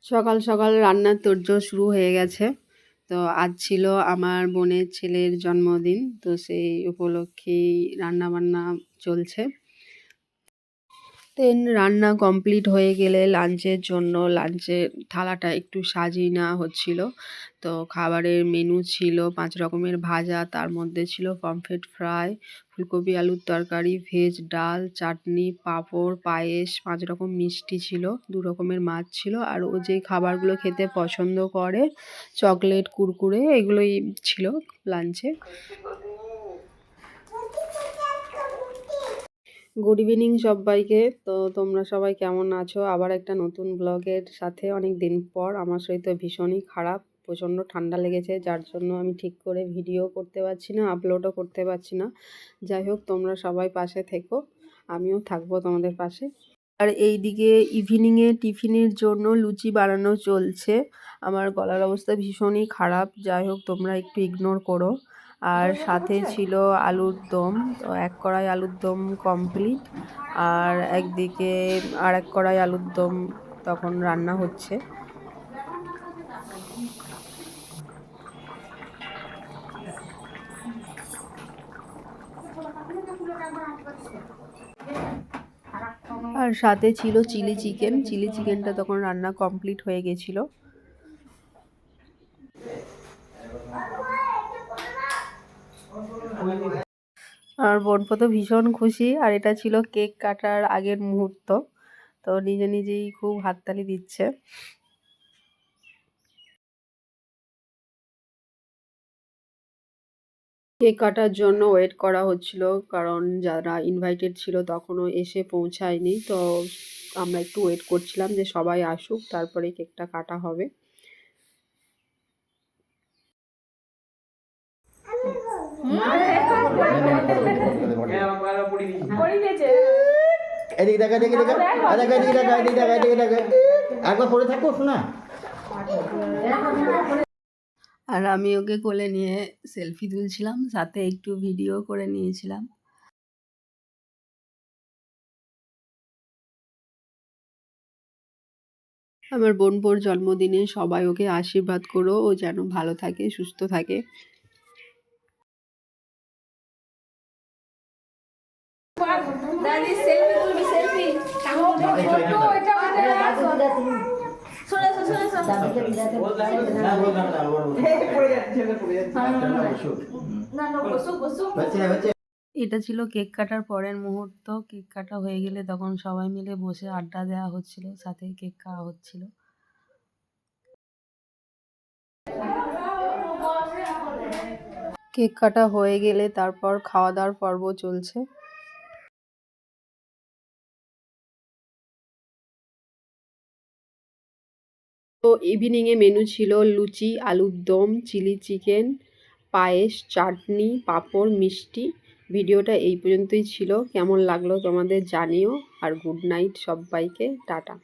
সকাল সকাল রান্নার তোড়জোড় শুরু হয়ে গেছে। তো আজ ছিল আমার বোনের ছেলের জন্মদিন, তো সেই উপলক্ষেই রান্নাবান্না চলছে। দেন রান্না কমপ্লিট হয়ে গেলে লাঞ্চের জন্য লাঞ্চের থালাটা একটু সাজিয়ে নেওয়া হচ্ছিল। তো খাবারের মেনু ছিল 5 রকমের ভাজা, তার মধ্যে ছিল পমফ্রেট ফ্রাই, ফুলকপি আলুর তরকারি, ভেজ ডাল, চাটনি, পাঁপড়, পায়েস, 5 রকম মিষ্টি ছিল, 2 রকমের মাছ ছিল। আর ও যে খাবারগুলো খেতে পছন্দ করে, চকলেট, কুরকুরে, এগুলোই ছিল লাঞ্চে। গুড ইভিনিং সবাইকে। তো তোমরা সবাই কেমন আছো? আবার একটা নতুন ব্লগের সাথে অনেক দিন পর। আমার শরীর তো ভীষণই খারাপ, প্রচণ্ড ঠান্ডা লেগেছে, যার জন্য আমি ঠিক করে ভিডিও করতে পারছি না, আপলোডও করতে পারছি না। যাই হোক, তোমরা সবাই পাশে থেকো, আমিও থাকবো তোমাদের পাশে। আর এইদিকে ইভিনিংয়ে টিফিনের জন্য লুচি বানানো চলছে। আমার গলার অবস্থা ভীষণই খারাপ, যাই হোক তোমরা একটু ইগনোর করো। আর সাথে ছিল আলুর দম, তো 1 কড়াই আলুর দম কমপ্লিট। আর একদিকে আর 1 কড়াই আলুর দম তখন রান্না হচ্ছে। আর সাথে ছিল চিলি চিকেন। চিলি চিকেনটা তখন রান্না কমপ্লিট হয়ে গেছিলো। আর বোনপো তো ভীষণ খুশি। আর এটা ছিল কেক কাটার আগের মুহূর্ত, তো নিজে নিজেই খুব হাততালি দিচ্ছে। কেক কাটার জন্য ওয়েট করা হচ্ছিল, কারণ যারা ইনভাইটেড ছিল তখনও এসে পৌঁছায়নি। তো আমরা একটু ওয়েট করছিলাম যে সবাই আসুক, তারপরে কেকটা কাটা হবে। আর আমি ওকে কোলে নিয়ে সেলফি তুলছিলাম, সাথে একটু ভিডিও করে নিয়েছিলাম। আমার বোনপোর জন্মদিনে সবাই ওকে আশীর্বাদ করো, ও যেন ভালো থাকে, সুস্থ থাকে। এটা ছিল কেক কাটার পরের মুহূর্ত। কেক কাটা হয়ে গেলে তখন সবাই মিলে বসে আড্ডা দেওয়া হচ্ছিল, সাথে কেক খাওয়া হচ্ছিল। কেক কাটা হয়ে গেলে তারপর খাওয়া দাওয়ার পর্ব চলছে। তো ইভিনিংয়ে মেনু ছিল লুচি, আলুর দম, চিলি চিকেন, পায়েস, চাটনি, পাঁপড়, মিষ্টি। ভিডিওটা এই পর্যন্তই ছিল। কেমন লাগলো তোমাদের জানিও। আর গুড নাইট সবাইকে, টাটা।